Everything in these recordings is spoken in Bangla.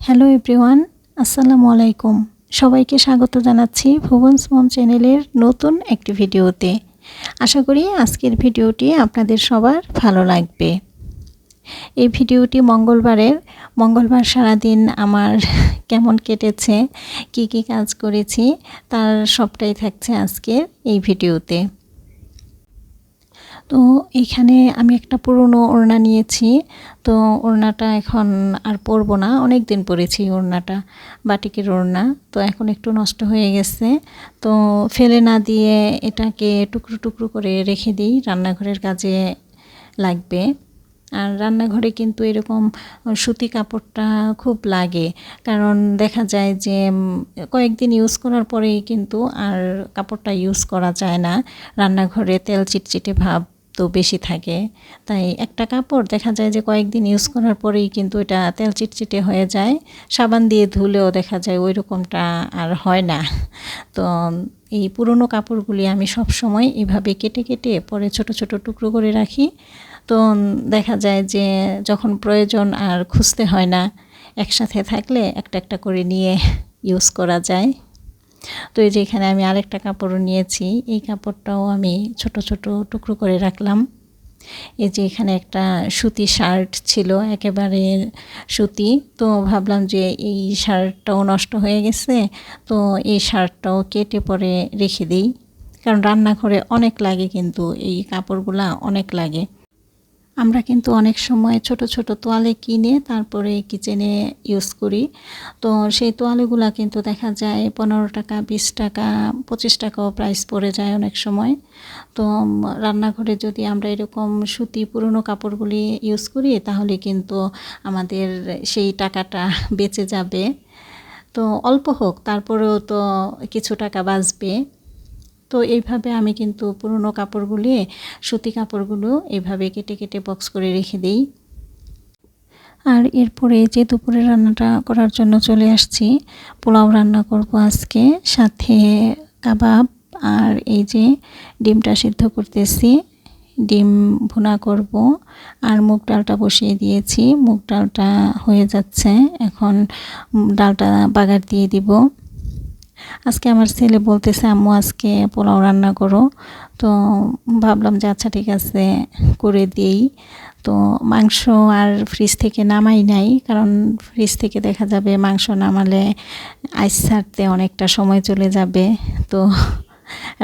হ্যালো এভরিওয়ান, আসসালামু আলাইকুম। সবাইকে স্বাগত জানাচ্ছি ভুবনস মম চ্যানেলের নতুন একটি ভিডিওতে। আশা করি আজকের ভিডিওটি আপনাদের সবার ভালো লাগবে। এই ভিডিওটি মঙ্গলবার সারাদিন আমার কেমন কেটেছে, কি কি কাজ করেছি তার সবটাই থাকছে আজকের এই ভিডিওতে। তো এখানে আমি একটা পুরনো ওড়না নিয়েছি। তো ওড়নাটা এখন আর পরবো না, অনেক দিন পরেছি ওড়নাটা, বাটিকের ওড়না। তো এখন একটু নষ্ট হয়ে গেছে, তো ফেলে না দিয়ে এটাকে টুকরো টুকরো করে রেখে দিই, রান্নাঘরের কাজে লাগবে। আর রান্নাঘরে কিন্তু এরকম সুতি কাপড়টা খুব লাগে, কারণ দেখা যায় যে কয়েকদিন ইউজ করার পরেই কিন্তু আর কাপড়টা ইউজ করা যায় না। রান্নাঘরে তেল চিটচিটে ভাব তো বেশি থাকে, তাই একটা কাপড় দেখা যায় যে কয়েকদিন ইউজ করার পরেই কিন্তু এটা তেল চিটচিটে হয়ে যায়। সাবান দিয়ে ধুলেও দেখা যায় ওই রকমটা আর হয় না। তো এই পুরনো কাপড়গুলি আমি সব সময় এভাবে কেটে কেটে পরে ছোট ছোট টুকরো করে রাখি। তো দেখা যায় যে যখন প্রয়োজন আর খুঁজতে হয় না, একসাথে থাকলে একটা একটা করে নিয়ে ইউজ করা যায়। তো এই যে এখানে আমি আরেকটা কাপড়ও নিয়েছি, এই কাপড়টাও আমি ছোট ছোট টুকরো করে রাখলাম। এই যে এখানে একটা সুতি শার্ট ছিল, একেবারে সুতি। তো ভাবলাম যে এই শার্টটাও নষ্ট হয়ে গেছে, তো এই শার্টটাও কেটে পরে রেখে দিই, কারণ রান্নাঘরে অনেক লাগে, কিন্তু এই কাপড়গুলা অনেক লাগে। আমরা কিন্তু অনেক সময় ছোট ছোট তোয়ালে কিনে তারপরে কিচেনে ইউজ করি। তো সেই তোয়ালেগুলা কিন্তু দেখা যায় 15 টাকা, 20 টাকা, 25 টাকাও প্রাইস পড়ে যায় অনেক সময়। তো রান্নাঘরে যদি আমরা এরকম সুতি পুরনো কাপড়গুলি ইউজ করি, তাহলে কিন্তু আমাদের সেই টাকাটা বেঁচে যাবে। তো অল্প হোক, তারপরেও তো কিছু টাকা বাঁচবে। তো এইভাবে আমি কিন্তু পুরনো কাপড়গুলি, সুতি কাপড়গুলো এইভাবে কেটে কেটে বক্স করে রেখে দিই। আর এরপরে যে দুপুরে রান্নাটা করার জন্য চলে আসছি, পোলাও রান্না করব আজকে, সাথে কাবাব। আর এই যে ডিমটা সিদ্ধ করতেছি, ডিম ভুনা করব। আর মুগ ডালটা বসিয়ে দিয়েছি, মুগ ডালটা হয়ে যাচ্ছে, এখন ডালটা বাগার দিয়ে দিব। আজকে আমার ছেলে বলতেছে আম্মু আজকে পোলাও রান্না করো। তো ভাবলাম যে আচ্ছা ঠিক আছে, করে দিই। তো মাংস আর ফ্রিজ থেকে নামাই নাই, কারণ ফ্রিজ থেকে দেখা যাবে মাংস নামালে আইস ছাড়তে অনেকটা সময় চলে যাবে, তো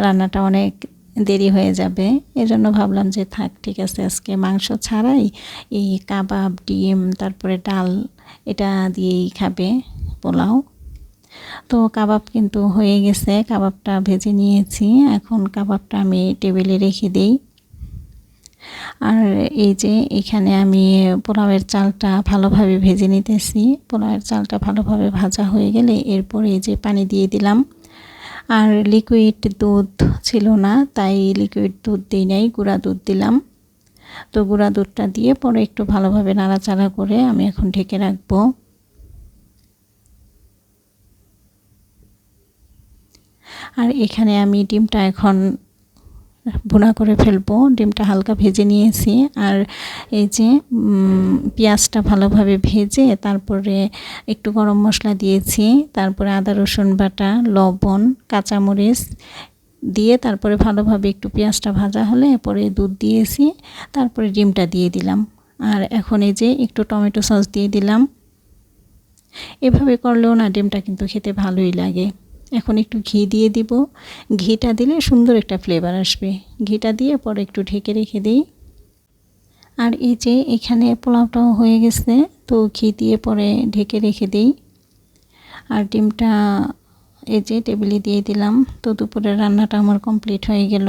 রান্নাটা অনেক দেরি হয়ে যাবে। এজন্য ভাবলাম যে থাক, ঠিক আছে, আজকে মাংস ছাড়াই এই কাবাব, ডিম, তারপরে ডাল, এটা দিয়েই খাবে পোলাও। তো কাবাব কিন্তু হয়ে গেছে, কাবাবটা ভেজে নিয়েছি, এখন কাবাবটা আমি টেবিলে রেখে দিই। আর এই যে এখানে আমি পোলাওয়ের চালটা ভালোভাবে ভেজে নিতেছি। পোলাওয়ের চালটা ভালোভাবে ভাজা হয়ে গেলে এরপরে এই যে পানি দিয়ে দিলাম। আর লিকুইড দুধ ছিল না, তাই লিকুইড দুধ দিই নাই, গুঁড়া দুধ দিলাম। তো গুঁড়া দুধটা দিয়ে পরে একটু ভালোভাবে নাড়াচাড়া করে আমি এখন ঢেকে রাখবো। আর এখানে আমি ডিমটা এখন ভুনা করে ফেলবো। ডিমটা হালকা ভেজে নিয়েছি, আর এই যে পেঁয়াজটা ভালোভাবে ভেজে তারপরে একটু গরম মশলা দিয়েছি, তারপরে আদা রসুন বাটা, লবণ, কাঁচামরিচ দিয়ে তারপরে ভালোভাবে একটু পেঁয়াজটা ভাজা হলে পরে দুধ দিয়েছি, তারপরে ডিমটা দিয়ে দিলাম। আর এখন এই যে একটু টমেটো সস দিয়ে দিলাম। এভাবে করলেও না ডিমটা কিন্তু খেতে ভালোই লাগে। এখন একটু ঘি দিয়ে দিব, ঘিটা দিলে সুন্দর একটা ফ্লেভার আসবে। ঘিটা দিয়ে পরে একটু ঢেকে রেখে দিই। আর এই যে এখানে পোলাওটাও হয়ে গেছে, তো ঘি দিয়ে পরে ঢেকে রেখে দিই। আর ডিমটা এই যে টেবিলে দিয়ে দিলাম। তো দুপুরের রান্নাটা আমার কমপ্লিট হয়ে গেল।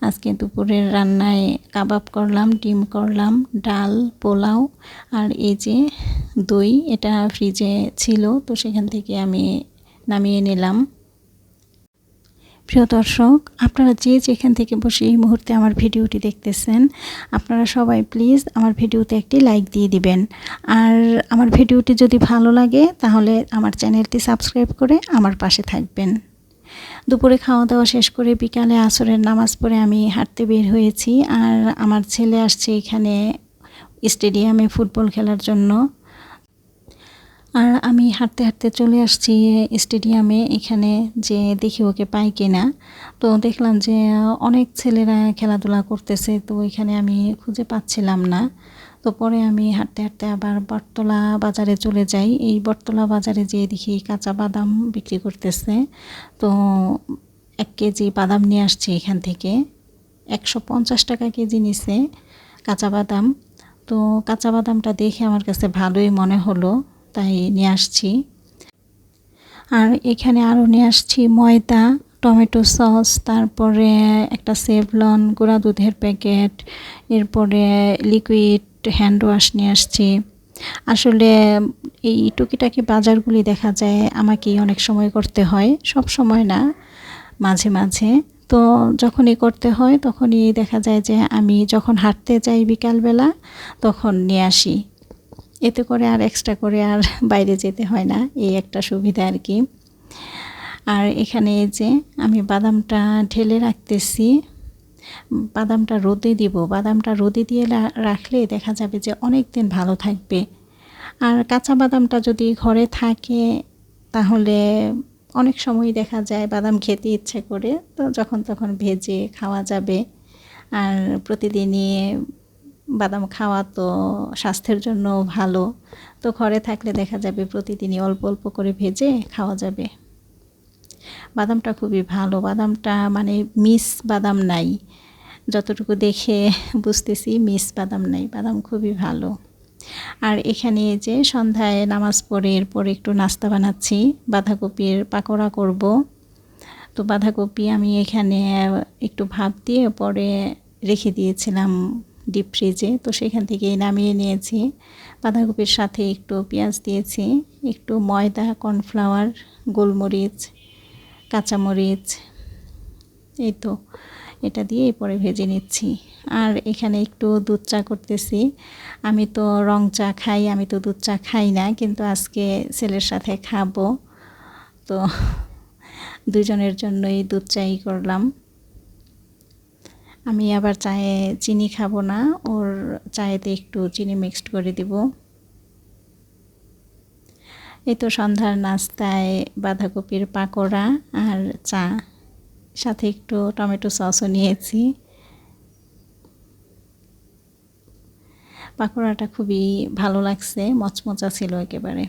আজকে দুপুরের রান্নায় কাবাব করলাম, ডিম করলাম, ডাল, পোলাও, আর এই যে দই, এটা ফ্রিজে ছিল, তো সেখান থেকে আমি নামিয়ে নিলাম। প্রিয় দর্শক, আপনারা যে যেখান থেকে বসে এই মুহূর্তে আমার ভিডিওটি দেখতেছেন, আপনারা সবাই প্লিজ আমার ভিডিওতে একটি লাইক দিয়ে দিবেন। আর আমার ভিডিওটি যদি ভালো লাগে তাহলে আমার চ্যানেলটি সাবস্ক্রাইব করে আমার পাশে থাকবেন। দুপুরে খাওয়া দাওয়া শেষ করে বিকালে আসরের নামাজ পড়ে আমি হাঁটতে বের হয়েছি। আর আমার ছেলে আসছে এখানে স্টেডিয়ামে ফুটবল খেলার জন্য। আর আমি হাঁটতে হাঁটতে চলে আসছি স্টেডিয়ামে, এখানে যে দেখি ওকে পাই কিনা। তো দেখলাম যে অনেক ছেলেরা খেলাধুলা করতেছে, তো এখানে আমি খুঁজে পাচ্ছিলাম না। তো পরে আমি হাঁটতে হাঁটতে আবার বটতলা বাজারে চলে যাই। এই বটতলা বাজারে যেয়ে দেখি কাঁচা বাদাম বিক্রি করতেছে। তো 1 কেজি বাদাম নিয়ে আসছি এখান থেকে, 150 টাকা কেজি নিছে কাঁচা বাদাম। তো কাঁচা বাদামটা দেখে আমার কাছে ভালোই মনে হলো, তাই নিয়ে আসছি। আর এখানে আরও নিয়ে আসছি ময়দা, টমেটো সস, তারপরে একটা সেভলন গুঁড়া দুধের প্যাকেট, এরপরে লিকুইড হ্যান্ড ওয়াশ নিয়ে আসছি। আসলে এই টুকিটাকি বাজারগুলি দেখা যায় আমাকেই অনেক সময় করতে হয়, সব সময় না, মাঝে মাঝে। তো যখনই করতে হয় তখনই দেখা যায় যে আমি যখন হাঁটতে যাই বিকালবেলা তখন নিয়ে আসি। এতে করে আর এক্সট্রা করে আর বাইরে যেতে হয় না, এই একটা সুবিধা আর কি। আর এখানে এই যে আমি বাদামটা ঢেলে রাখতেছি, বাদামটা রোদে দিব। বাদামটা রোদে দিয়ে রাখলে দেখা যাবে যে অনেক দিন ভালো থাকবে। আর কাঁচা বাদামটা যদি ঘরে থাকে তাহলে অনেক সময় দেখা যায় বাদাম খেতে ইচ্ছে করে, তো যখন তখন ভেজে খাওয়া যাবে। আর প্রতিদিনই বাদাম খাওয়া তো স্বাস্থ্যের জন্য ভালো, তো ঘরে থাকলে দেখা যাবে প্রতিদিনই অল্প অল্প করে ভেজে খাওয়া যাবে। বাদামটা খুবই ভালো, বাদামটা মানে মিস বাদাম নাই, যতটুকু দেখে বুঝতেছি মিস বাদাম নাই, বাদাম খুবই ভালো। আর এখানে যে সন্ধ্যায় নামাজ পড়ে এরপর একটু নাস্তা বানাচ্ছি, বাঁধাকপির পাকোড়া করব। তো বাঁধাকপি আমি এখানে একটু ভাপ দিয়ে পরে রেখে দিয়েছিলাম ডিপ ফ্রিজে, তো সেখান থেকে নামিয়ে নিয়েছি। বাঁধাকপির সাথে একটু পেঁয়াজ দিয়েছি, একটু ময়দা, কর্নফ্লাওয়ার, গোলমরিচ, কাঁচামরিচ, এই তো এটা দিয়ে পরে ভেজে নিচ্ছি। আর এখানে একটু দুধ চা করতেছি। আমি তো রং চা খাই, আমি তো দুধ চা খাই না, কিন্তু আজকে ছেলের সাথে খাবো, তো দুজনের জন্যই দুধ চাই করলাম। আমি আবার চায়ে চিনি খাবো না, ওর চায়েতে একটু চিনি মিক্সড করে দিব। এই তো সন্ধ্যার নাস্তায় বাঁধাকপির পাকোড়া আর চা, সাথে একটু টমেটো সসও নিয়েছি। পাকোড়াটা খুবই ভালো লাগছে, মচমচা ছিল একেবারে।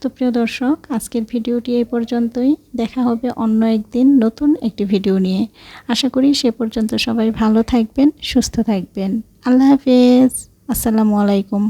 তো প্রিয় দর্শক, আজকের ভিডিওটি এই পর্যন্তই। দেখা হবে অন্য একদিন নতুন একটি ভিডিও নিয়ে। আশা করি সে পর্যন্ত সবাই ভালো থাকবেন, সুস্থ থাকবেন। আল্লাহ হাফেজ, আসসালামু আলাইকুম।